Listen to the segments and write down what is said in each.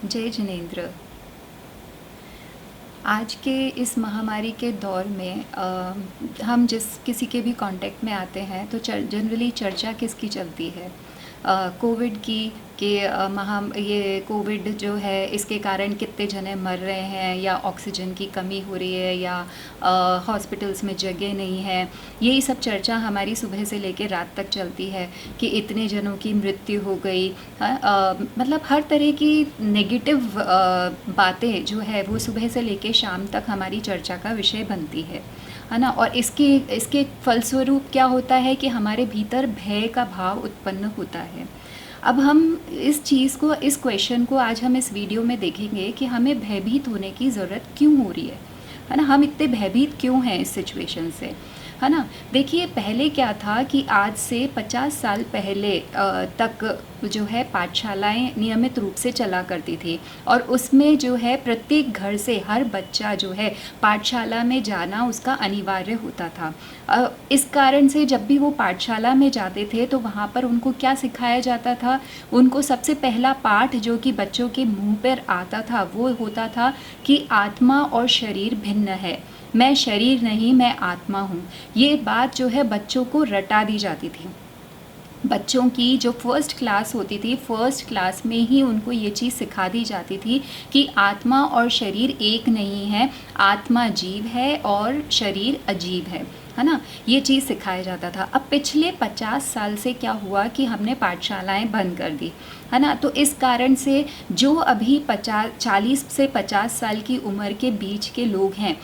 जय जिनेंद्र। आज के इस महामारी के दौर में हम जिस किसी के भी कांटेक्ट में आते हैं तो जनरली चर्चा किसकी चलती है? कोविड की कि ये कोविड जो है इसके कारण कितने जने मर रहे हैं, या ऑक्सीजन की कमी हो रही है, या हॉस्पिटल्स में जगह नहीं है। यही सब चर्चा हमारी सुबह से लेकर रात तक चलती है कि इतने जनों की मृत्यु हो गई। मतलब हर तरह की नेगेटिव बातें जो है वो सुबह से लेकर शाम तक हमारी चर्चा का विषय बनती है ना। और इसके फलस्वरूप क्या होता है कि हमारे भीतर भय का भाव उत्पन्न होता है। अब हम इस चीज़ को, इस क्वेश्चन को आज हम इस वीडियो में देखेंगे कि हमें भयभीत होने की ज़रूरत क्यों हो रही है ना। हम इतने भयभीत क्यों हैं इस सिचुएशन से, है ना। देखिए, पहले क्या था कि आज से 50 साल पहले तक जो है पाठशालाएं नियमित रूप से चला करती थी, और उसमें जो है प्रत्येक घर से हर बच्चा जो है पाठशाला में जाना उसका अनिवार्य होता था। इस कारण से जब भी वो पाठशाला में जाते थे तो वहाँ पर उनको क्या सिखाया जाता था? उनको सबसे पहला पाठ जो कि बच्चों के मुंह पर आता था वो होता था कि आत्मा और शरीर भिन्न है, मैं शरीर नहीं, मैं आत्मा हूँ। ये बात जो है बच्चों को रटा दी जाती थी। बच्चों की जो फर्स्ट क्लास होती थी, फर्स्ट क्लास में ही उनको ये चीज़ सिखा दी जाती थी कि आत्मा और शरीर एक नहीं है, आत्मा जीव है और शरीर अजीब है ना। ये चीज़ सिखाया जाता था। अब पिछले 50 साल से क्या हुआ कि हमने पाठशालाएं बंद कर दी, है ना। तो इस कारण से जो अभी 40 से 50 साल की उम्र के बीच के लोग हैं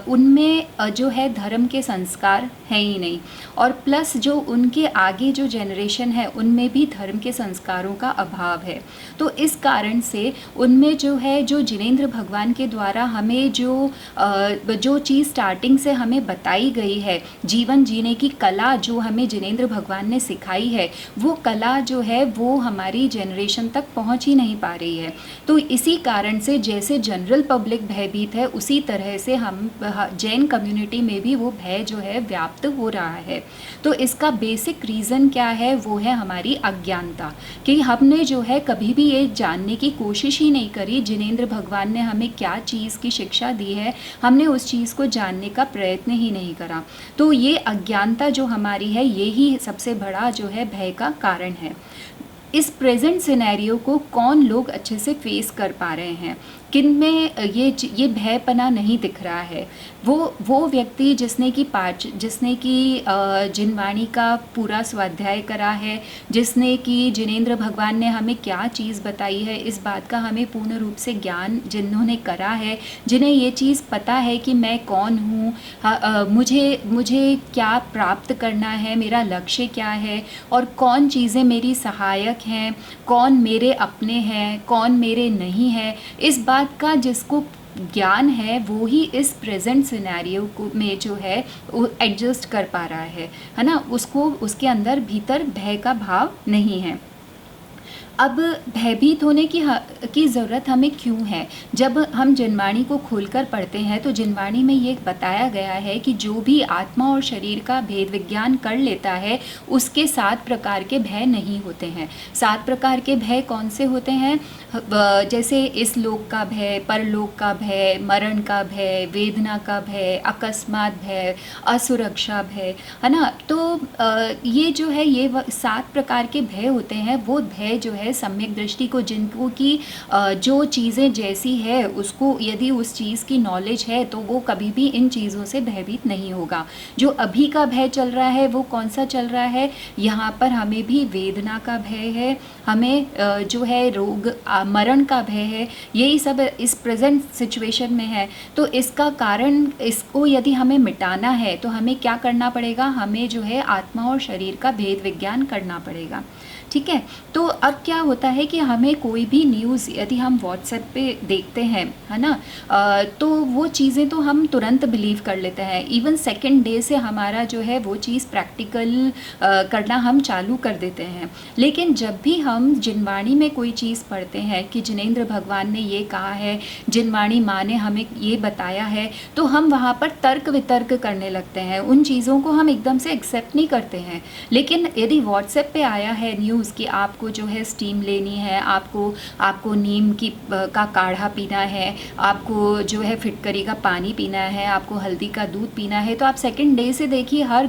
उनमें जो है धर्म के संस्कार हैं ही नहीं, और प्लस जो उनके आगे जो जनरेशन है उनमें भी धर्म के संस्कारों का अभाव है। तो इस कारण से उनमें जो है, जो जिनेंद्र भगवान के द्वारा हमें जो चीज़ स्टार्टिंग से हमें बताई गई है, जीवन जीने की कला जो हमें जिनेंद्र भगवान ने सिखाई है, वो कला जो है वो हमारी जनरेशन तक पहुंच ही नहीं पा रही है। तो इसी कारण से जैसे जनरल पब्लिक भयभीत है, उसी तरह से हम जैन कम्युनिटी में भी वो भय जो है व्याप्त हो रहा है। तो इसका बेसिक रीज़न क्या है? वो है हमारी अज्ञानता, कि हमने जो है कभी भी ये जानने की कोशिश ही नहीं करी जिनेंद्र भगवान ने हमें क्या चीज़ की शिक्षा दी है, हमने उस चीज़ को जानने का प्रयत्न ही नहीं करा। तो ये अज्ञानता जो हमारी है, ये ही सबसे बड़ा जो है भय का कारण है। इस प्रेजेंट सिनेरियो को कौन लोग अच्छे से फेस कर पा रहे हैं, किन में ये भयपना नहीं दिख रहा है? वो व्यक्ति जिसने कि जिनवाणी का पूरा स्वाध्याय करा है, जिसने कि जिनेंद्र भगवान ने हमें क्या चीज़ बताई है, इस बात का हमें पूर्ण रूप से ज्ञान जिन्होंने करा है, जिन्हें ये चीज़ पता है कि मैं कौन हूँ, मुझे क्या प्राप्त करना है, मेरा लक्ष्य क्या है, और कौन चीज़ें मेरी सहायक हैं, कौन मेरे अपने हैं, कौन मेरे नहीं हैं, इस बात का जिसको ज्ञान है वो ही इस प्रेजेंट सिनेरियो को में जो है एडजस्ट कर पा रहा है ना। उसको उसके अंदर भीतर भय का भाव नहीं है। अब भयभीत होने की ज़रूरत हमें क्यों है? जब हम जिनवाणी को खोलकर पढ़ते हैं तो जिनवाणी में ये बताया गया है कि जो भी आत्मा और शरीर का भेद विज्ञान कर लेता है उसके 7 प्रकार के भय नहीं होते हैं। 7 प्रकार के भय कौन से होते हैं? जैसे इस लोक का भय, परलोक का भय, मरण का भय, वेदना का भय, अकस्मात भय, असुरक्षा भय, है ना। तो ये जो है ये 7 प्रकार के भय होते हैं। वो भय जो है सम्यक दृष्टि को, जिनको की जो चीज़ें जैसी है उसको, यदि उस चीज़ की नॉलेज है तो वो कभी भी इन चीज़ों से भयभीत नहीं होगा। जो अभी का भय चल रहा है वो कौन सा चल रहा है? यहाँ पर हमें भी वेदना का भय है, हमें जो है रोग मरण का भय है, यही सब इस प्रेजेंट सिचुएशन में है। तो इसका कारण, इसको यदि हमें मिटाना है तो हमें क्या करना पड़ेगा? हमें जो है आत्मा और शरीर का भेद विज्ञान करना पड़ेगा। ठीक है। तो अब क्या होता है कि हमें कोई भी न्यूज़ यदि हम व्हाट्सएप पे देखते हैं, है ना, तो वो चीज़ें तो हम तुरंत बिलीव कर लेते हैं। इवन सेकेंड डे से हमारा जो है वो चीज़ प्रैक्टिकल करना हम चालू कर देते हैं। लेकिन जब भी हम जिनवाणी में कोई चीज़ पढ़ते हैं कि जिनेंद्र भगवान ने ये कहा है, जिनवाणी माँ ने हमें ये बताया है, तो हम वहाँ पर तर्क वितर्क करने लगते हैं। उन चीज़ों को हम एकदम से एक्सेप्ट नहीं करते हैं। लेकिन यदि व्हाट्सएप पे आया है न्यूज़ न्यूज़ कि आपको जो है स्टीम लेनी है, आपको नीम की का काढ़ा पीना है, आपको जो है फिटकरी का पानी पीना है, आपको हल्दी का दूध पीना है, तो आप सेकंड डे से देखिए हर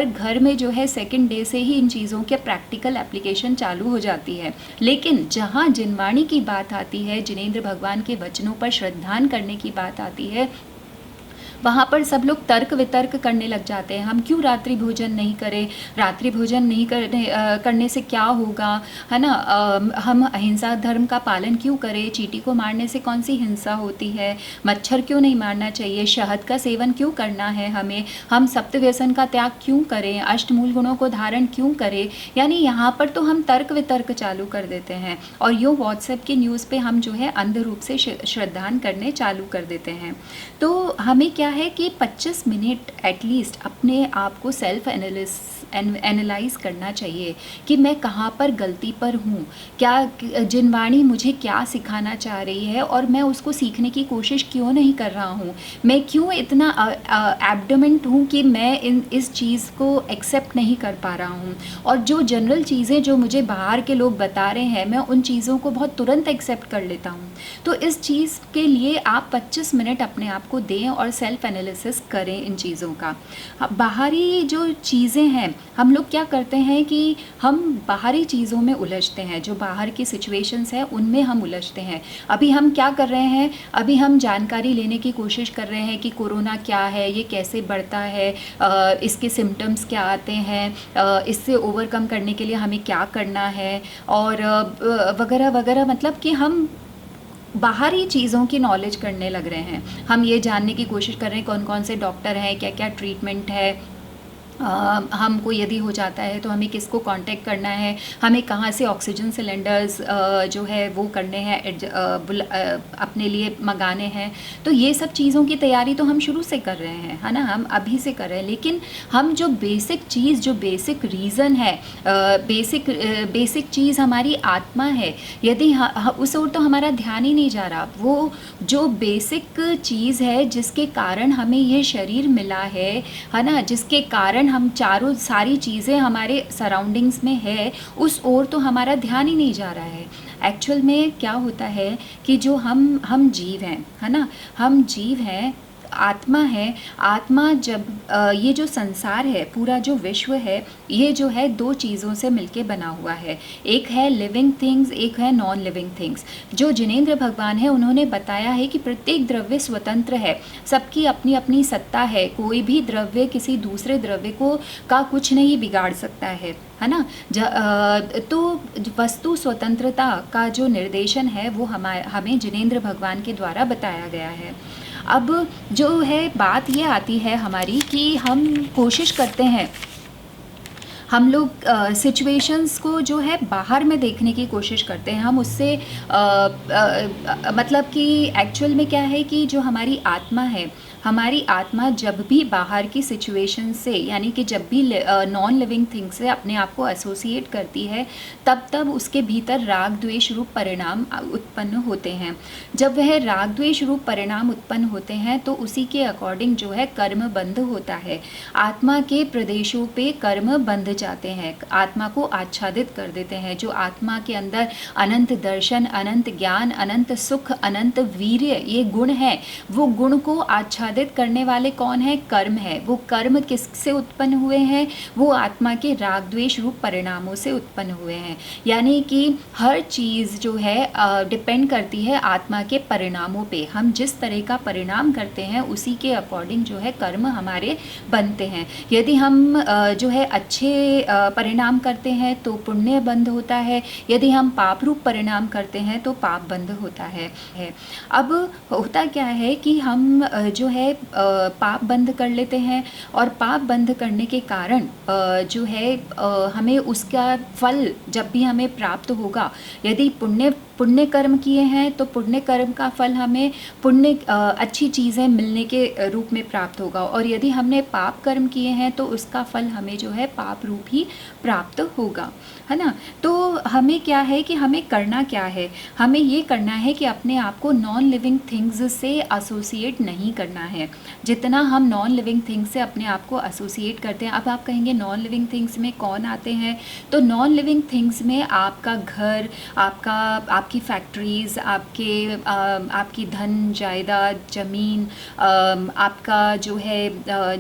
घर में जो है सेकंड डे से ही इन चीज़ों के प्रैक्टिकल एप्लीकेशन चालू हो जाती है। लेकिन जहाँ जिनवाणी की बात आती है, जिनेंद्र भगवान के वचनों पर श्रद्धान करने की बात आती है, वहाँ पर सब लोग तर्क वितर्क करने लग जाते हैं। हम क्यों रात्रि भोजन नहीं करें, रात्रि भोजन नहीं करने से क्या होगा, है ना, हम अहिंसा धर्म का पालन क्यों करें, चींटी को मारने से कौन सी हिंसा होती है, मच्छर क्यों नहीं मारना चाहिए, शहद का सेवन क्यों करना है हमें, हम सप्त व्यसन का त्याग क्यों करें, अष्टमूल गुणों को धारण क्यों करें। यानी यहाँ पर तो हम तर्क वितर्क चालू कर देते हैं और यूँ व्हाट्सएप की न्यूज़ पे हम जो है अंध रूप से श्रद्धान करने चालू कर देते हैं। तो हमें क्या है कि 25 मिनट एटलीस्ट अपने आप को सेल्फ एनालाइज करना चाहिए कि मैं कहाँ पर गलती पर हूँ, क्या जिनवाणी मुझे क्या सिखाना चाह रही है और मैं उसको सीखने की कोशिश क्यों नहीं कर रहा हूँ, मैं क्यों इतना एब्डमेंट हूँ कि मैं इस चीज़ को एक्सेप्ट नहीं कर पा रहा हूँ। और जो जनरल चीज़ें जो मुझे बाहर के लोग बता रहे हैं, मैं उन चीज़ों को बहुत तुरंत एक्सेप्ट कर लेता हूँ। तो इस चीज़ के लिए आप 25 मिनट अपने आप को दें और सेल्फ एनालिसिस करें इन चीज़ों का। बाहरी जो चीज़ें हैं, हम लोग क्या करते हैं कि हम बाहरी चीज़ों में उलझते हैं, जो बाहर की सिचुएशंस हैं उनमें हम उलझते हैं। अभी हम क्या कर रहे हैं, अभी हम जानकारी लेने की कोशिश कर रहे हैं कि कोरोना क्या है, ये कैसे बढ़ता है, इसके सिम्टम्स क्या आते हैं, इससे ओवरकम करने के लिए हमें क्या करना है और वगैरह वगैरह। मतलब कि हम बाहरी चीज़ों की नॉलेज करने लग रहे हैं। हम ये जानने की कोशिश कर रहे हैं कौन कौन से डॉक्टर हैं, क्या क्या ट्रीटमेंट है, हमको यदि हो जाता है तो हमें किसको कांटेक्ट करना है, हमें कहाँ से ऑक्सीजन सिलेंडर्स जो है वो करने हैं, अपने लिए मंगाने हैं। तो ये सब चीज़ों की तैयारी तो हम शुरू से कर रहे हैं, है ना, हम अभी से कर रहे हैं। लेकिन हम जो बेसिक चीज़, जो बेसिक रीज़न है, बेसिक चीज़ हमारी आत्मा है, यदि उस ओर तो हमारा ध्यान ही नहीं जा रहा। वो जो बेसिक चीज़ है जिसके कारण हमें ये शरीर मिला है ना, जिसके कारण हम चारों सारी चीज़ें हमारे सराउंडिंग्स में है, उस ओर तो हमारा ध्यान ही नहीं जा रहा है। एक्चुअल में क्या होता है कि जो हम जीव हैं, है ना, हम जीव हैं, आत्मा है। आत्मा जब ये जो संसार है, पूरा जो विश्व है, ये जो है दो चीज़ों से मिलके बना हुआ है। एक है लिविंग थिंग्स, एक है नॉन लिविंग थिंग्स। जो जिनेंद्र भगवान है उन्होंने बताया है कि प्रत्येक द्रव्य स्वतंत्र है, सबकी अपनी अपनी सत्ता है, कोई भी द्रव्य किसी दूसरे द्रव्य का कुछ नहीं बिगाड़ सकता है ना। तो वस्तु स्वतंत्रता का जो निर्देशन है वो हमें जिनेंद्र भगवान के द्वारा बताया गया है। अब जो है बात ये आती है हमारी कि हम कोशिश करते हैं, हम लोग सिचुएशंस को जो है बाहर में देखने की कोशिश करते हैं। हम उससे मतलब कि एक्चुअल में क्या है कि जो हमारी आत्मा है, हमारी आत्मा जब भी बाहर की सिचुएशन से, यानी कि जब भी नॉन लिविंग थिंग से अपने आप को एसोसिएट करती है, तब उसके भीतर राग द्वेष रूप परिणाम उत्पन्न होते हैं। जब वह राग द्वेष रूप परिणाम उत्पन्न होते हैं तो उसी के अकॉर्डिंग जो है कर्म बंध होता है। आत्मा के प्रदेशों पे कर्म बंध जाते हैं, आत्मा को आच्छादित कर देते हैं। जो आत्मा के अंदर अनंत दर्शन, अनंत ज्ञान, अनंत सुख, अनंत वीर्य, ये गुण है, वो गुण को आच्छादित करने वाले कौन है? कर्म है। वो कर्म किससे उत्पन्न हुए हैं? वो आत्मा के राग द्वेष रूप परिणामों से उत्पन्न हुए हैं। यानी कि हर चीज़ जो है डिपेंड करती है आत्मा के परिणामों पे। हम जिस तरह का परिणाम करते हैं उसी के अकॉर्डिंग जो है कर्म हमारे बनते हैं। यदि हम जो है अच्छे परिणाम करते हैं तो पुण्य बंध होता है, यदि हम पाप रूप परिणाम करते हैं तो पाप बंध होता है। अब होता क्या है कि हम जो है पाप बंद कर लेते हैं और पाप बंद करने के कारण जो है हमें उसका फल जब भी हमें प्राप्त होगा, यदि पुण्य कर्म किए हैं तो पुण्य कर्म का फल हमें अच्छी चीज़ें मिलने के रूप में प्राप्त होगा, और यदि हमने पाप कर्म किए हैं तो उसका फल हमें जो है पाप रूप स्वरूप ही प्राप्त होगा, है ना। तो हमें क्या है कि हमें करना क्या है, हमें ये करना है कि अपने आप को नॉन लिविंग थिंग्स से एसोसिएट नहीं करना है। जितना हम नॉन लिविंग थिंग्स से अपने आप को एसोसिएट करते हैं, अब आप कहेंगे नॉन लिविंग थिंग्स में कौन आते हैं, तो नॉन लिविंग थिंग्स में आपका घर, आपकी फैक्ट्रीज़, आपकी धन जायदाद ज़मीन, आपका जो है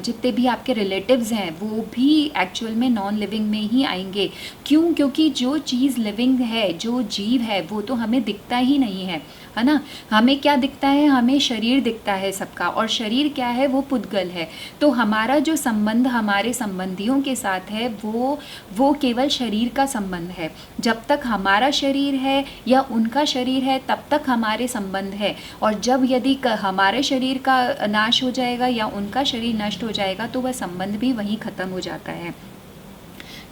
जितने भी आपके रिलेटिव्स हैं वो भी एक्चुअल में नॉन लिविंग में ही आएंगे। क्यों? क्योंकि जो चीज़ लिविंग है, जो जीव है, वो तो हमें दिखता ही नहीं है ना। हमें क्या दिखता है? हमें शरीर दिखता है सबका, और शरीर क्या है? वो पुद्गल है। तो हमारा जो संबंध हमारे संबंधियों के साथ है वो केवल शरीर का संबंध है। जब तक हमारा शरीर है या उनका शरीर है तब तक हमारे संबंध है, और जब यदि हमारे शरीर का नाश हो जाएगा या उनका शरीर नष्ट हो जाएगा तो वह संबंध भी वहीं ख़त्म हो जाता है।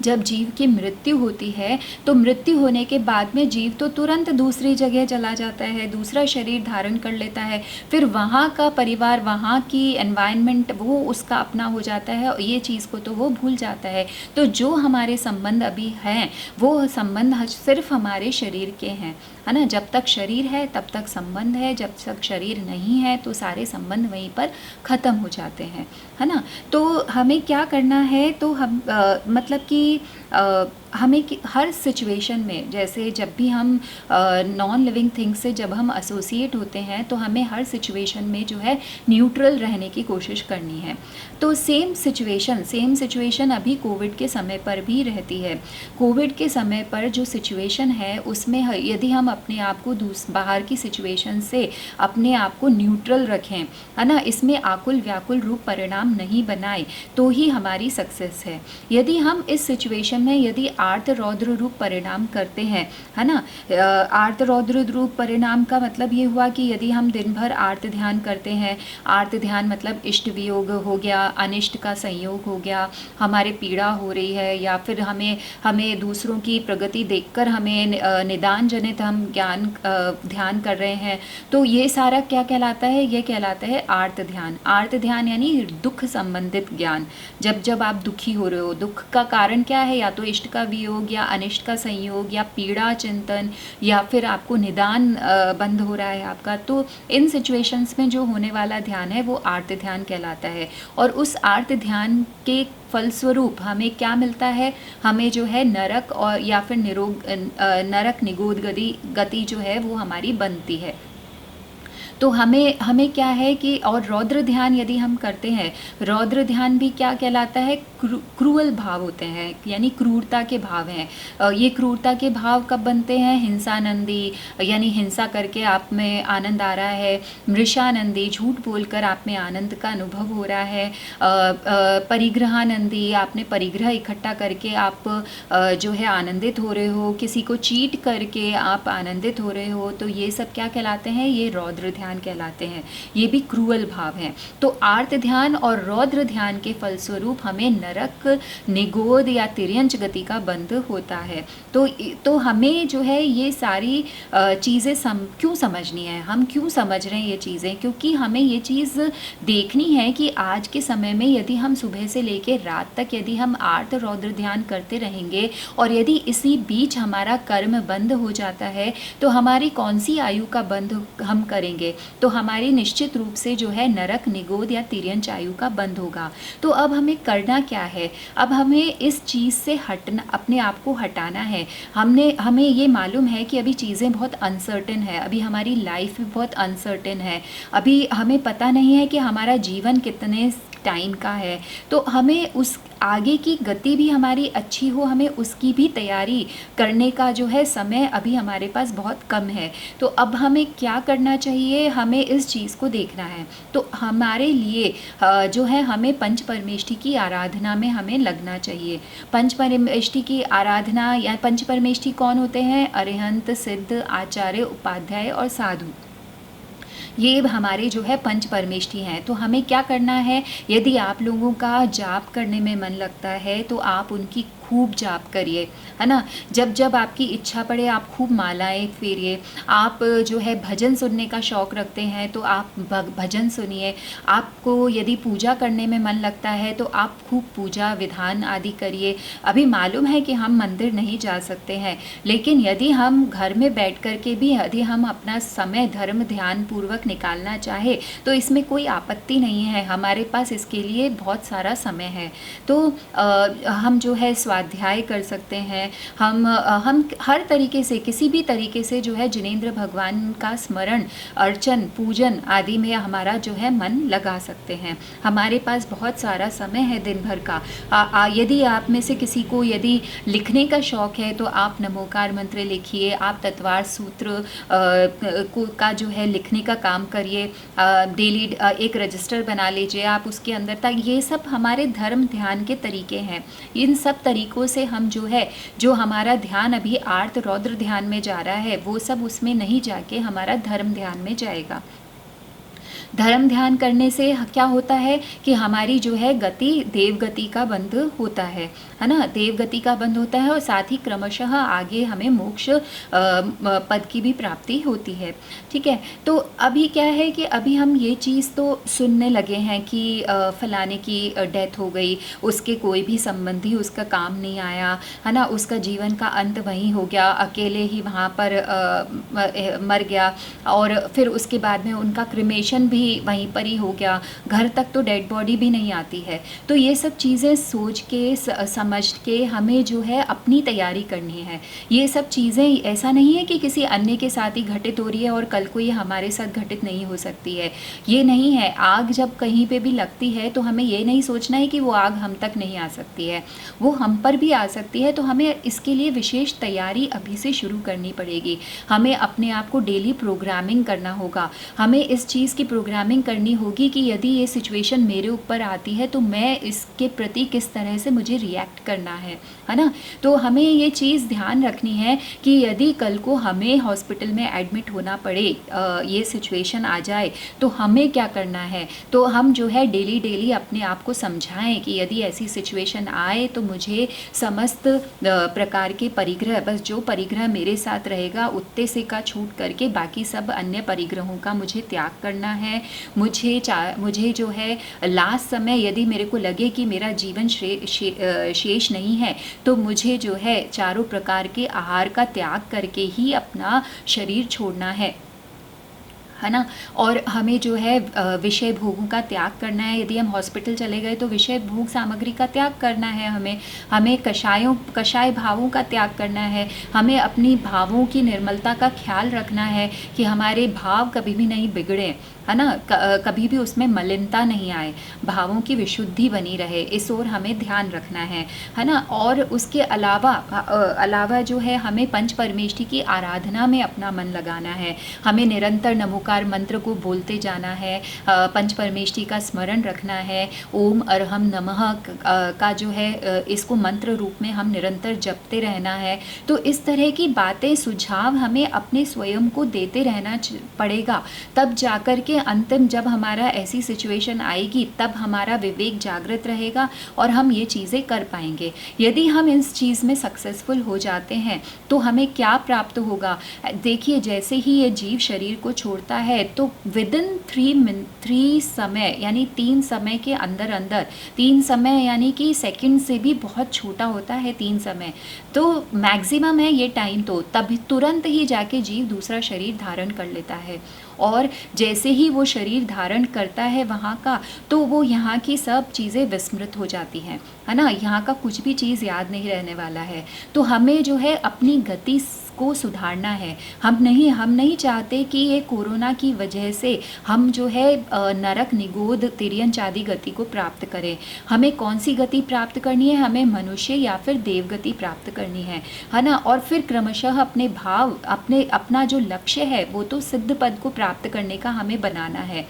जब जीव की मृत्यु होती है तो मृत्यु होने के बाद में जीव तो तुरंत दूसरी जगह चला जाता है, दूसरा शरीर धारण कर लेता है, फिर वहाँ का परिवार, वहाँ की एनवायरनमेंट वो उसका अपना हो जाता है, और ये चीज़ को तो वो भूल जाता है। तो जो हमारे संबंध अभी हैं वो संबंध सिर्फ हमारे शरीर के हैं, है ना। जब तक शरीर है तब तक संबंध है, जब तक शरीर नहीं है तो सारे संबंध वहीं पर ख़त्म हो जाते हैं, है ना। तो हमें क्या करना है, तो हम मतलब कि हमें हर सिचुएशन में, जैसे जब भी हम नॉन लिविंग थिंग्स से जब हम एसोसिएट होते हैं तो हमें हर सिचुएशन में जो है न्यूट्रल रहने की कोशिश करनी है। तो सेम सिचुएशन अभी कोविड के समय पर भी रहती है। कोविड के समय पर जो सिचुएशन है उसमें यदि हम अपने आप को बाहर की सिचुएशन से अपने आप को न्यूट्रल रखें, है ना, इसमें आकुल व्याकुल रूप परिणाम नहीं बनाए, तो ही हमारी सक्सेस है। यदि हम इस सिचुएशन में यदि आर्त रौद्र रूप परिणाम करते हैं, है ना, आर्त रौद्र रूप परिणाम का मतलब ये हुआ कि यदि हम दिन भर आर्त ध्यान करते हैं, आर्त ध्यान मतलब इष्ट वियोग हो गया, अनिष्ट का संयोग हो गया, हमारे पीड़ा हो रही है, या फिर हमें दूसरों की प्रगति देखकर हमें निदान जनित हम ध्यान कर रहे हैं, तो ये सारा क्या कहलाता है? ये कहलाता है आर्त ध्यान। आर्त ध्यान यानी दुख संबंधित ज्ञान। जब आप दुखी हो रहे हो, दुख का कारण क्या है? या तो इष्ट का वियोग, या अनिष्ट का संयोग, या पीड़ा चिंतन, या फिर आपको निदान बंद हो रहा है आपका, तो इन सिचुएशंस में जो होने वाला ध्यान है वो आर्त ध्यान कहलाता है। और उस आर्त ध्यान के फलस्वरूप हमें क्या मिलता है? हमें जो है नरक और या फिर नरक निगोद गति जो है वो हमारी बनती है। तो हमें क्या है कि, और रौद्र ध्यान यदि हम करते हैं, रौद्र ध्यान भी क्या कहलाता है? क्रूअल भाव होते हैं, यानी क्रूरता के भाव हैं। ये क्रूरता के भाव कब बनते हैं? हिंसानंदी, यानी हिंसा करके आप में आनंद आ रहा है। मृषानंदी, झूठ बोलकर आप में आनंद का अनुभव हो रहा है। परिग्रहानंदी, आपने परिग्रह इकट्ठा करके आप जो है आनंदित हो रहे हो। किसी को चीट करके आप आनंदित हो रहे हो, तो ये सब क्या कहलाते हैं? ये रौद्र ध्यान कहलाते हैं। ये भी क्रूअल भाव हैं। तो आर्त ध्यान और रौद्र ध्यान के फलस्वरूप हमें नरक, निगोद या तिर्यंच गति का बंध होता है। तो हमें जो है ये सारी चीज़ें क्यों समझनी है? हम क्यों समझ रहे हैं ये चीज़ें? क्योंकि हमें ये चीज़ देखनी है कि आज के समय में यदि हम सुबह से लेकर रात तक यदि हम आर्त रौद्र ध्यान करते रहेंगे, और यदि इसी बीच हमारा कर्म बंद हो जाता है, तो हमारी कौन सी आयु का बंध हम करेंगे? तो हमारी निश्चित रूप से जो है नरक, निगोद या तिर्यंच आयु का बंध होगा। तो अब हमें करना क्या है? अब हमें इस चीज़ से अपने आप को हटाना है। हमें ये मालूम है कि अभी चीज़ें बहुत अनसर्टेन है, अभी हमारी लाइफ भी बहुत अनसर्टेन है, अभी हमें पता नहीं है कि हमारा जीवन कितने टाइम का है। तो हमें उस आगे की गति भी हमारी अच्छी हो, हमें उसकी भी तैयारी करने का जो है समय अभी हमारे पास बहुत कम है। तो अब हमें क्या करना चाहिए? हमें इस चीज़ को देखना है। तो हमारे लिए जो है हमें पंच परमेष्टि की आराधना में हमें लगना चाहिए। पंच परमेष्टि की आराधना, या पंच परमेष्टि कौन होते हैं? अरिहंत, सिद्ध, आचार्य, उपाध्याय और साधु। ये हमारे जो है पंच परमेष्ठी हैं। तो हमें क्या करना है, यदि आप लोगों का जाप करने में मन लगता है तो आप उनकी खूब जाप करिए, है ना। जब जब आपकी इच्छा पड़े आप खूब मालाएं फेरिए। आप जो है भजन सुनने का शौक़ रखते हैं तो आप भजन सुनिए। आपको यदि पूजा करने में मन लगता है तो आप खूब पूजा विधान आदि करिए। अभी मालूम है कि हम मंदिर नहीं जा सकते हैं, लेकिन यदि हम घर में बैठ कर के भी यदि हम अपना समय धर्म ध्यान पूर्वक निकालना चाहे तो इसमें कोई आपत्ति नहीं है। हमारे पास इसके लिए बहुत सारा समय है। तो हम जो है स्वाध्याय कर सकते हैं। हम हर तरीके से, किसी भी तरीके से जो है जिनेंद्र भगवान का स्मरण, अर्चन, पूजन आदि में हमारा जो है मन लगा सकते हैं। हमारे पास बहुत सारा समय है दिन भर का। यदि आप में से किसी को यदि लिखने का शौक़ है तो आप नमोकार मंत्र लिखिए, आप तत्वार सूत्र का जो है लिखने का काम करिए। डेली एक रजिस्टर बना लीजिए आप, उसके अंदर तक ये सब हमारे धर्म ध्यान के तरीके हैं। इन सब तरीकों से हम जो है, जो हमारा ध्यान अभी आर्त रौद्र ध्यान में जा रहा है वो सब उसमें नहीं जाके हमारा धर्म ध्यान में जाएगा। धर्म ध्यान करने से क्या होता है कि हमारी जो है गति देव गति का बंध होता है ना। देव गति का बंध होता है और साथ ही क्रमशः आगे हमें मोक्ष पद की भी प्राप्ति होती है। ठीक है, तो अभी क्या है कि अभी हम ये चीज़ तो सुनने लगे हैं कि फलाने की डेथ हो गई, उसके कोई भी संबंधी उसका काम नहीं आया, है ना, उसका जीवन का अंत वहीं हो गया, अकेले ही वहाँ पर मर गया और फिर उसके बाद में उनका क्रिमेशन भी वहीं पर ही हो गया, घर तक तो डेड बॉडी भी नहीं आती है। तो ये सब चीज़ें सोच के समझ के हमें जो है अपनी तैयारी करनी है। ये सब चीज़ें ऐसा नहीं है कि किसी अन्य के साथ ही घटित हो रही है और कल को ये हमारे साथ घटित नहीं हो सकती है, ये नहीं है। आग जब कहीं पे भी लगती है तो हमें ये नहीं सोचना है कि वो आग हम तक नहीं आ सकती है, वो हम पर भी आ सकती है। तो हमें इसके लिए विशेष तैयारी अभी से शुरू करनी पड़ेगी। हमें अपने आप को डेली प्रोग्रामिंग करना होगा। हमें इस चीज़ की प्रोग्रामिंग करनी होगी कि यदि ये सिचुएशन मेरे ऊपर आती है तो मैं इसके प्रति किस तरह से मुझे रिएक्ट करना है ना। तो हमें ये चीज़ ध्यान रखनी है कि यदि कल को हमें हॉस्पिटल में एडमिट होना पड़े, ये सिचुएशन आ जाए तो हमें क्या करना है। तो हम जो है डेली डेली अपने आप को समझाएं कि यदि ऐसी सिचुएशन आए तो मुझे समस्त प्रकार के परिग्रह, बस जो परिग्रह मेरे साथ रहेगा उतने से का छूट करके बाकी सब अन्य परिग्रहों का मुझे त्याग करना है। मुझे जो है लास्ट समय यदि मेरे को लगे कि मेरा जीवन शेष नहीं है तो मुझे जो है चारों प्रकार के आहार का त्याग करके ही अपना शरीर छोड़ना है ना। और हमें जो है विषय भोगों का त्याग करना है। यदि हम हॉस्पिटल चले गए तो विषय भोग सामग्री का त्याग करना है। हमें कषाय भावों का त्याग करना है। हमें अपनी भावों की निर्मलता का ख्याल रखना है कि हमारे भाव कभी भी नहीं बिगड़े, है ना, कभी भी उसमें मलिनता नहीं आए, भावों की विशुद्धि बनी रहे, इस ओर हमें ध्यान रखना है ना। और उसके अलावा जो है हमें पंच परमेष्ठी की आराधना में अपना मन लगाना है। हमें निरंतर नमोकार मंत्र को बोलते जाना है, पंच परमेष्ठी का स्मरण रखना है। ओम अरहम नमः का जो है इसको मंत्र रूप में हम निरंतर जपते रहना है। तो इस तरह की बातें, सुझाव हमें अपने स्वयं को देते रहना पड़ेगा। तब जाकर के अंतिम जब हमारा ऐसी सिचुएशन आएगी तब हमारा विवेक जागृत रहेगा और हम ये चीज़ें कर पाएंगे। यदि हम इस चीज़ में सक्सेसफुल हो जाते हैं तो हमें क्या प्राप्त होगा। देखिए, जैसे ही ये जीव शरीर को छोड़ता है तो विदिन 3 समय यानी 3 समय के अंदर 3 समय यानी कि सेकंड से भी बहुत छोटा होता है 3 समय, तो मैक्सिमम है ये टाइम। तो तभी तुरंत ही जाके जीव दूसरा शरीर धारण कर लेता है और जैसे ही वो शरीर धारण करता है वहाँ का, तो वो यहाँ की सब चीज़ें विस्मृत हो जाती हैं, है ना। यहाँ का कुछ भी चीज़ याद नहीं रहने वाला है। तो हमें जो है अपनी गति को सुधारना है। हम नहीं चाहते कि ये कोरोना की वजह से हम जो है नरक निगोद तिर्यन चादी गति को प्राप्त करें। हमें कौन सी गति प्राप्त करनी है, हमें मनुष्य या फिर देव गति प्राप्त करनी है ना। और फिर क्रमशः अपने भाव, अपना जो लक्ष्य है वो तो सिद्ध पद को प्राप्त करने का हमें बनाना है।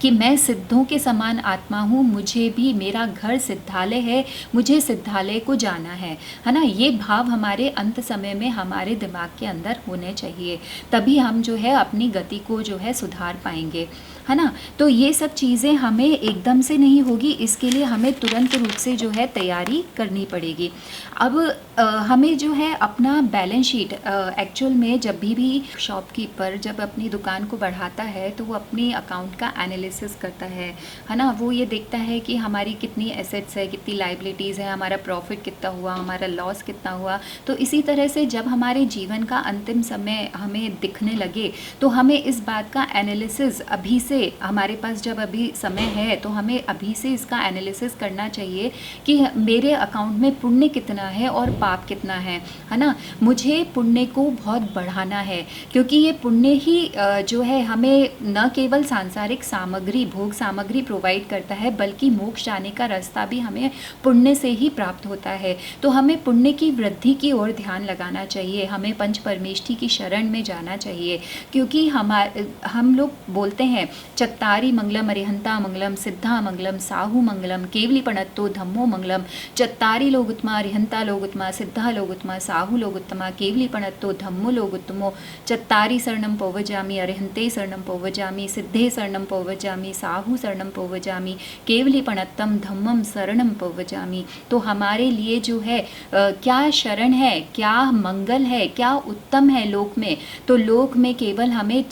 कि मैं सिद्धों के समान आत्मा हूँ, मुझे भी मेरा घर सिद्धालय है, मुझे सिद्धालय को जाना है ना। ये भाव हमारे अंत समय में हमारे दिमाग के अंदर होने चाहिए, तभी हम जो है अपनी गति को जो है सुधार पाएंगे, है ना। तो ये सब चीज़ें हमें एकदम से नहीं होगी, इसके लिए हमें तुरंत रूप से जो है तैयारी करनी पड़ेगी। अब हमें जो है अपना बैलेंस शीट एक्चुअल में जब भी शॉपकीपर जब अपनी दुकान को बढ़ाता है तो वो अपनी अकाउंट का एनालिसिस करता है ना। वो ये देखता है कि हमारी कितनी एसेट्स है, कितनी लाइबिलिटीज़ है, हमारा प्रॉफिट कितना हुआ, हमारा लॉस कितना हुआ। तो इसी तरह से जब हमारे जीवन का अंतिम समय हमें दिखने लगे तो हमें इस बात का एनालिसिस अभी से, हमारे पास जब अभी समय है तो हमें अभी से इसका एनालिसिस करना चाहिए कि मेरे अकाउंट में पुण्य कितना है और पाप कितना है ना। मुझे पुण्य को बहुत बढ़ाना है, क्योंकि ये पुण्य ही जो है हमें न केवल सांसारिक सामग्री, भोग सामग्री प्रोवाइड करता है, बल्कि मोक्ष जाने का रास्ता भी हमें पुण्य से ही प्राप्त होता है। तो हमें पुण्य की वृद्धि की ओर ध्यान लगाना चाहिए, हमें पंच परमेष्ठी की शरण में जाना चाहिए, क्योंकि हम लोग बोलते हैं चत्तारी मंगलम अरिहंता मंगलम सिद्धा मंगलम साहू मंगलम केवली पणत्तो धम्मो मंगलम। चत्तारी लोगुत्तमा अरिहंता लोगुत्तमा सिद्धा लोगुत्तमा साहू लोगुत्तमा केवली पणत्तो धम्मो लोगुत्तमो। चत्तारी शरणम पौवजामि अरिहंते शरणम पौवजामि सिद्धे शरणम पौवजामि साहू शरणम पौवजामि केवली पणत्तम धम्मम शरणम पौवजामि। तो हमारे लिए जो है क्या शरण है, क्या मंगल है, क्या उत्तम है लोक में, तो लोक में केवल हमें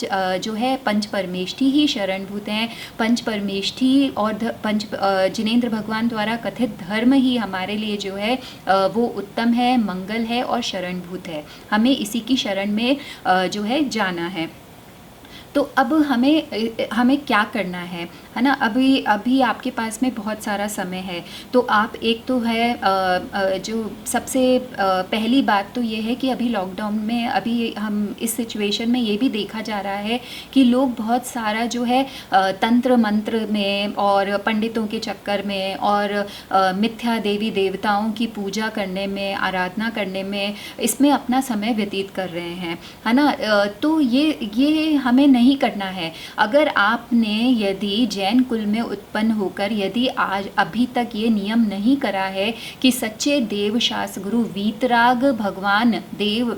जो है पंच परमेष्ठी ही शरणभूत हैं। पंच परमेष्ठी और जिनेंद्र भगवान द्वारा कथित धर्म ही हमारे लिए जो है वो उत्तम है, मंगल है और शरणभूत है। हमें इसी की शरण में जो है जाना है। तो अब हमें क्या करना है ना। अभी आपके पास में बहुत सारा समय है, तो आप एक तो है जो सबसे पहली बात तो ये है कि अभी लॉकडाउन में अभी हम इस सिचुएशन में ये भी देखा जा रहा है कि लोग बहुत सारा जो है तंत्र मंत्र में और पंडितों के चक्कर में और मिथ्या देवी देवताओं की पूजा करने में, आराधना करने में, इसमें अपना समय व्यतीत कर रहे हैं, है ना। तो ये हमें नहीं करना है। अगर आपने यदि जैन कुल में उत्पन्न होकर यदि आज अभी तक ये नियम नहीं करा है कि सच्चे देव शास्त्र गुरु वीतराग भगवान देव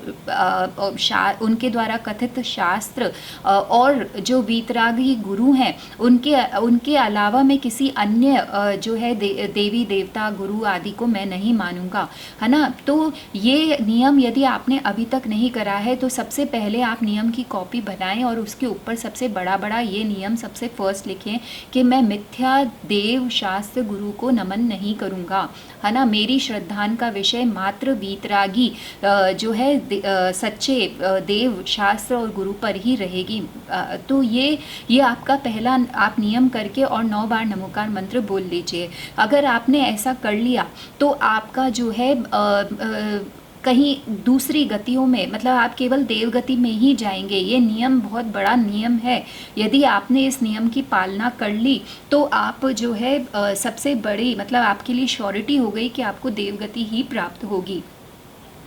उनके द्वारा कथित शास्त्र और जो वीतरागी गुरु हैं उनके अलावा मैं किसी अन्य जो है देवी देवता गुरु आदि को मैं नहीं मानूंगा, है ना। तो ये नियम यदि आपने अभी तक नहीं करा है तो सबसे पहले आप नियम की कॉपी बनाएं और उसके ऊपर सबसे बड़ा ये नियम सबसे फर्स्ट लिखें कि मैं मिथ्या देव शास्त्र गुरु को नमन नहीं करूँगा, है ना। मेरी श्रद्धान का विषय मात्र वीतरागी जो है सच्चे देव शास्त्र और गुरु पर ही रहेगी। तो ये आपका पहला आप नियम करके और 9 बार नमोकार मंत्र बोल लीजिए। अगर आपने ऐसा कर लिया तो आपका जो है कहीं दूसरी गतियों में, मतलब आप केवल देव गति में ही जाएंगे। ये नियम बहुत बड़ा नियम है, यदि आपने इस नियम की पालना कर ली तो आप जो है सबसे बड़ी, मतलब आपके लिए श्योरिटी हो गई कि आपको देव गति ही प्राप्त होगी,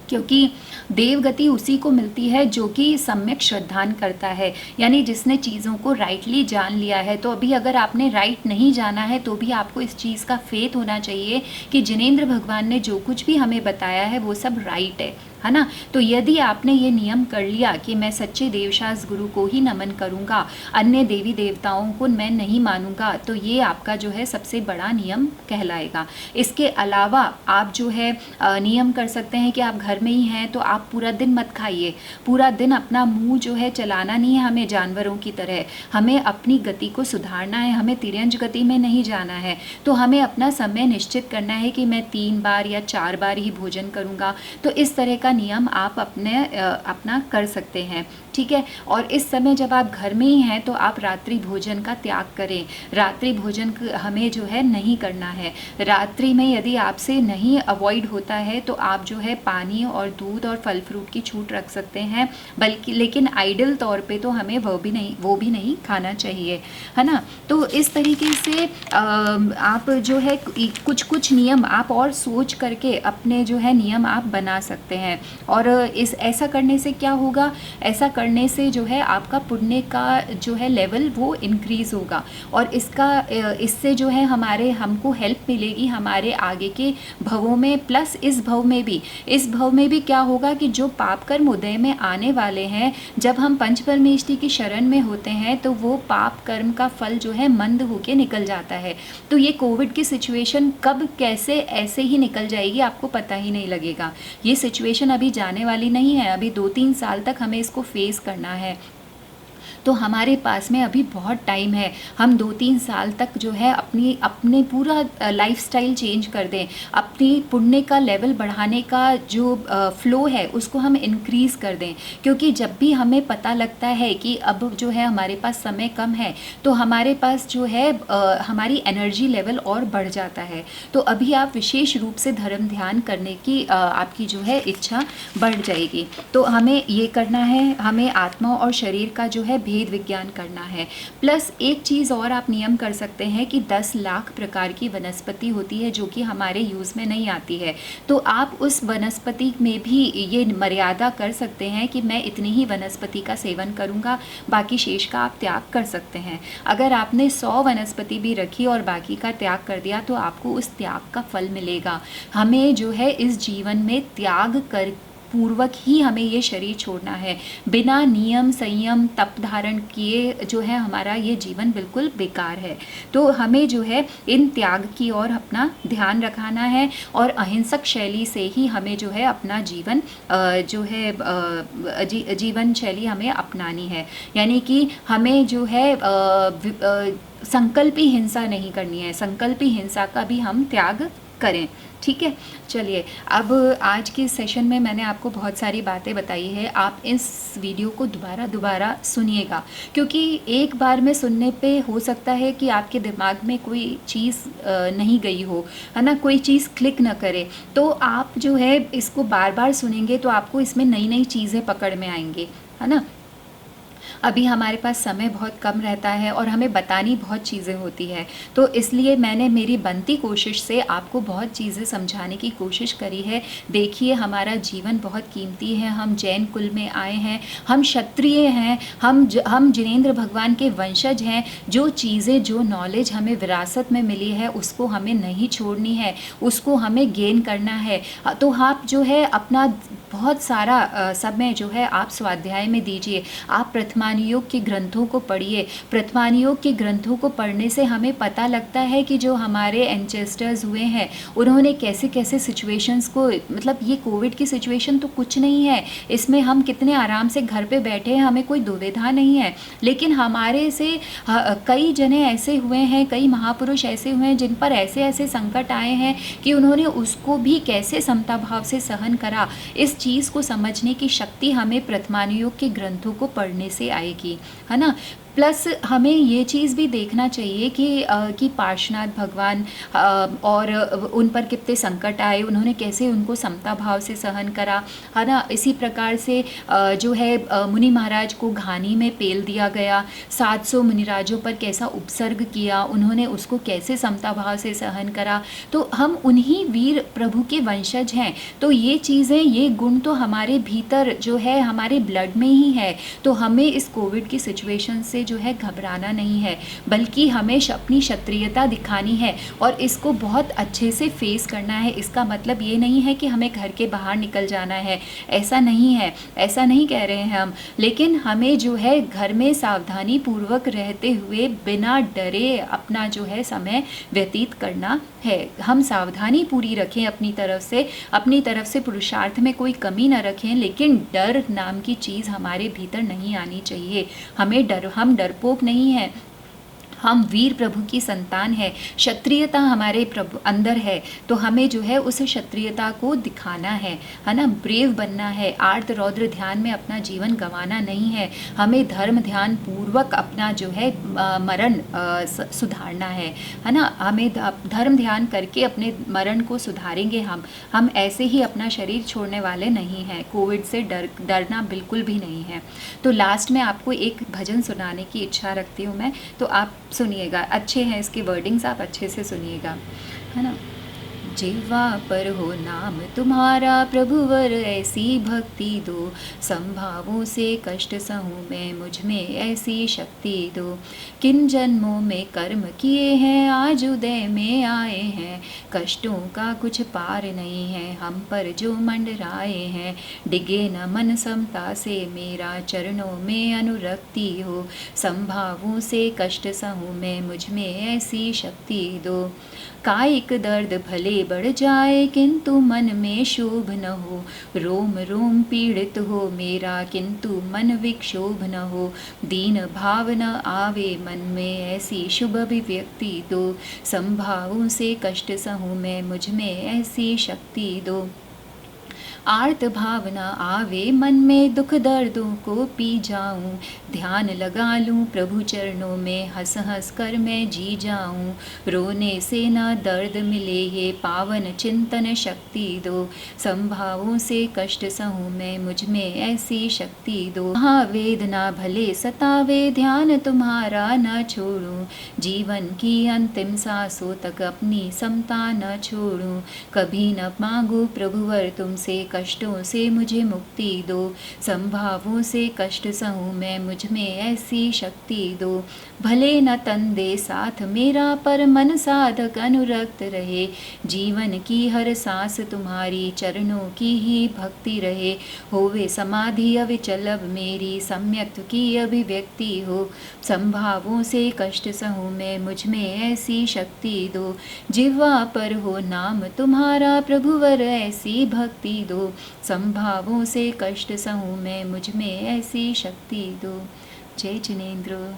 क्योंकि देव गति उसी को मिलती है जो कि सम्यक श्रद्धान करता है, यानी जिसने चीज़ों को राइटली जान लिया है। तो अभी अगर आपने राइट नहीं जाना है तो भी आपको इस चीज़ का फेथ होना चाहिए कि जिनेंद्र भगवान ने जो कुछ भी हमें बताया है वो सब राइट है ना। तो यदि आपने ये नियम कर लिया कि मैं सच्चे देवशास्त्र गुरु को ही नमन करूँगा, अन्य देवी देवताओं को मैं नहीं मानूंगा, तो ये आपका जो है सबसे बड़ा नियम कहलाएगा। इसके अलावा आप जो है नियम कर सकते हैं कि आप घर में ही हैं तो आप पूरा दिन मत खाइए, पूरा दिन अपना मुंह जो है चलाना नहीं है हमें जानवरों की तरह। हमें अपनी गति को सुधारना है, हमें तिर्यंज गति में नहीं जाना है। तो हमें अपना समय निश्चित करना है कि मैं 3 बार या 4 बार ही भोजन करूँगा। तो इस तरह का नियम आप अपना कर सकते हैं, ठीक है। और इस समय जब आप घर में ही हैं तो आप रात्रि भोजन का त्याग करें। रात्रि भोजन हमें जो है नहीं करना है। रात्रि में यदि आपसे नहीं अवॉइड होता है तो आप जो है पानी और दूध और फल फ्रूट की छूट रख सकते हैं, बल्कि लेकिन आइडल तौर पे तो हमें वो भी नहीं खाना चाहिए, है ना। तो इस तरीके से आप जो है कुछ नियम आप और सोच करके अपने जो है नियम आप बना सकते हैं। और इस ऐसा करने से क्या होगा, ऐसा करने से जो है आपका पुण्य का जो है लेवल वो इंक्रीज़ होगा, और इससे जो है हमको हेल्प मिलेगी हमारे आगे के भवों में, प्लस इस भव में भी क्या होगा कि जो पाप कर्म उदय में आने वाले हैं, जब हम पंच परमेष्टि की शरण में होते हैं तो वो पाप कर्म का फल जो है मंद होके निकल जाता है। तो ये कोविड की सिचुएशन कब कैसे ऐसे ही निकल जाएगी आपको पता ही नहीं लगेगा। ये सिचुएशन अभी जाने वाली नहीं है, अभी 2-3 साल तक हमें इसको फेस करना है। तो हमारे पास में अभी बहुत टाइम है, हम 2-3 साल तक जो है अपने पूरा लाइफस्टाइल चेंज कर दें, अपनी पुण्य का लेवल बढ़ाने का जो फ्लो है उसको हम इंक्रीज़ कर दें। क्योंकि जब भी हमें पता लगता है कि अब जो है हमारे पास समय कम है, तो हमारे पास जो है हमारी एनर्जी लेवल और बढ़ जाता है। तो अभी आप विशेष रूप से धर्म ध्यान करने की आपकी जो है इच्छा बढ़ जाएगी। तो हमें ये करना है, हमें आत्मा और शरीर का जो है भेद विज्ञान करना है। प्लस एक चीज़ और आप नियम कर सकते हैं कि 10 लाख प्रकार की वनस्पति होती है जो कि हमारे यूज़ में नहीं आती है। तो आप उस वनस्पति में भी ये मर्यादा कर सकते हैं कि मैं इतनी ही वनस्पति का सेवन करूँगा, बाकी शेष का आप त्याग कर सकते हैं। अगर आपने 100 वनस्पति भी रखी और बाकी का त्याग कर दिया तो आपको उस त्याग का फल मिलेगा। हमें जो है इस जीवन में त्याग कर पूर्वक ही हमें ये शरीर छोड़ना है। बिना नियम संयम तप धारण किए जो है हमारा ये जीवन बिल्कुल बेकार है। तो हमें जो है इन त्याग की ओर अपना ध्यान रखाना है, और अहिंसक शैली से ही हमें जो है अपना जीवन जो है जीवन शैली हमें अपनानी है। यानी कि हमें जो है संकल्पी हिंसा नहीं करनी है, संकल्पी हिंसा का भी हम त्याग करें। ठीक है, चलिए अब आज के सेशन में मैंने आपको बहुत सारी बातें बताई है। आप इस वीडियो को दोबारा सुनिएगा, क्योंकि एक बार में सुनने पे हो सकता है कि आपके दिमाग में कोई चीज़ नहीं गई हो, है ना, कोई चीज़ क्लिक ना करे। तो आप जो है इसको बार बार सुनेंगे तो आपको इसमें नई नई चीज़ें पकड़ में आएंगी, है ना। अभी हमारे पास समय बहुत कम रहता है और हमें बतानी बहुत चीज़ें होती है, तो इसलिए मैंने मेरी बनती कोशिश से आपको बहुत चीज़ें समझाने की कोशिश करी है। देखिए हमारा जीवन बहुत कीमती है, हम जैन कुल में आए हैं, हम क्षत्रिय हैं, हम जिनेंद्र भगवान के वंशज हैं। जो चीज़ें जो नॉलेज हमें विरासत में मिली है उसको हमें नहीं छोड़नी है, उसको हमें गेन करना है। तो आप जो है अपना बहुत सारा समय जो है आप स्वाध्याय में दीजिए, आप प्रथमान योग के ग्रंथों को पढ़िए। प्रथमान योग के ग्रंथों को पढ़ने से हमें पता लगता है कि जो हमारे एंसेस्टर्स हुए हैं उन्होंने कैसे कैसे सिचुएशंस को, मतलब ये कोविड की सिचुएशन तो कुछ नहीं है, इसमें हम कितने आराम से घर पे बैठे हैं, हमें कोई दुविधा नहीं है। लेकिन हमारे से कई जने ऐसे हुए हैं, कई महापुरुष ऐसे हुए हैं जिन पर ऐसे ऐसे संकट आए हैं कि उन्होंने उसको भी कैसे समता भाव से सहन करा। इस चीज़ को समझने की शक्ति हमें प्रथमान योग के ग्रंथों को पढ़ने से आएगी, है ना। प्लस हमें ये चीज़ भी देखना चाहिए कि पार्श्वनाथ भगवान और उन पर कितने संकट आए, उन्होंने कैसे उनको समता भाव से सहन करा, है ना। इसी प्रकार से जो है मुनि महाराज को घानी में पेल दिया गया, 700 मुनिराजों पर कैसा उपसर्ग किया, उन्होंने उसको कैसे समता भाव से सहन करा। तो हम उन्हीं वीर प्रभु के वंशज हैं। तो ये चीज़ें, ये गुण तो हमारे भीतर जो है हमारे ब्लड में ही है। तो हमें इस कोविड की सिचुएशन से जो है घबराना नहीं है, बल्कि हमें अपनी क्षत्रियता दिखानी है और इसको बहुत अच्छे से फेस करना है। इसका मतलब ये नहीं है कि हमें घर के बाहर निकल जाना है, ऐसा नहीं है, ऐसा नहीं कह रहे हैं हम। लेकिन हमें जो है घर में सावधानी पूर्वक रहते हुए बिना डरे अपना जो है समय व्यतीत करना है। हम सावधानी पूरी रखें अपनी तरफ से पुरुषार्थ में कोई कमी न रखें, लेकिन डर नाम की चीज़ हमारे भीतर नहीं आनी चाहिए। हम डरपोक नहीं हैं, हम वीर प्रभु की संतान है, क्षत्रियता हमारे प्रभु अंदर है। तो हमें जो है उस क्षत्रियता को दिखाना है ना, ब्रेव बनना है। आर्त रौद्र ध्यान में अपना जीवन गंवाना नहीं है, हमें धर्म ध्यान पूर्वक अपना जो है मरण सुधारना है ना। हमें धर्म ध्यान करके अपने मरण को सुधारेंगे। हम ऐसे ही अपना शरीर छोड़ने वाले नहीं हैं। कोविड से डरना बिल्कुल भी नहीं है। तो लास्ट में आपको एक भजन सुनाने की इच्छा रखती हूँ मैं, तो आप सुनिएगा। अच्छे हैं इसके वर्डिंग्स, आप अच्छे से सुनिएगा, है ना। जिह्वा पर हो नाम तुम्हारा प्रभुवर ऐसी भक्ति दो, संभावों से कष्ट सहूँ मैं, मुझ में ऐसी शक्ति दो। किन जन्मों में कर्म किए हैं आज उदय में आए हैं, कष्टों का कुछ पार नहीं है हम पर जो मंडराए हैं। डिगे न मन समता से मेरा, चरणों में अनुरक्ति हो, संभावों से कष्ट सहूँ मैं, मुझ में ऐसी शक्ति दो। कायिक दर्द भले बढ़ जाए किंतु मन में शोभ न हो, रोम रोम पीड़ित हो मेरा किंतु मन विक्षोभ न हो। दीन भाव न आवे मन में, ऐसी शुभ अभिव्यक्ति दो, संभावों से कष्ट सहूँ मैं, मुझ में ऐसी शक्ति दो। आर्त भावना आवे मन में, दुख दर्दों को पी जाऊं, ध्यान लगा लूं प्रभु चरणों में, हंस हंस कर मैं जी जाऊं। रोने से न दर्द मिले ये पावन चिंतन शक्ति दो, संभावों से कष्ट सहूँ मैं, मुझ में ऐसी शक्ति दो। महावेदना भले सतावे ध्यान तुम्हारा न छोड़ूं, जीवन की अंतिम सांसों तक अपनी समता न छोड़ूं। कभी न मांगू प्रभुवर तुमसे, कष्टों से मुझे मुक्ति दो, संभावों से कष्ट सहूँ मैं, मुझ में ऐसी शक्ति दो। भले न तन दे साथ मेरा, पर मन साधक अनुरक्त रहे, जीवन की हर सांस तुम्हारी चरणों की ही भक्ति रहे। होवे समाधि अविचल अब मेरी, सम्यक की अभिव्यक्ति हो, संभावों से कष्ट सहूँ मैं, मुझ में ऐसी शक्ति दो। जिह्वा पर हो नाम तुम्हारा प्रभुवर ऐसी भक्ति दो, संभावों से कष्ट सहूँ मैं, मुझ में ऐसी शक्ति दो। जय जिनेंद्र।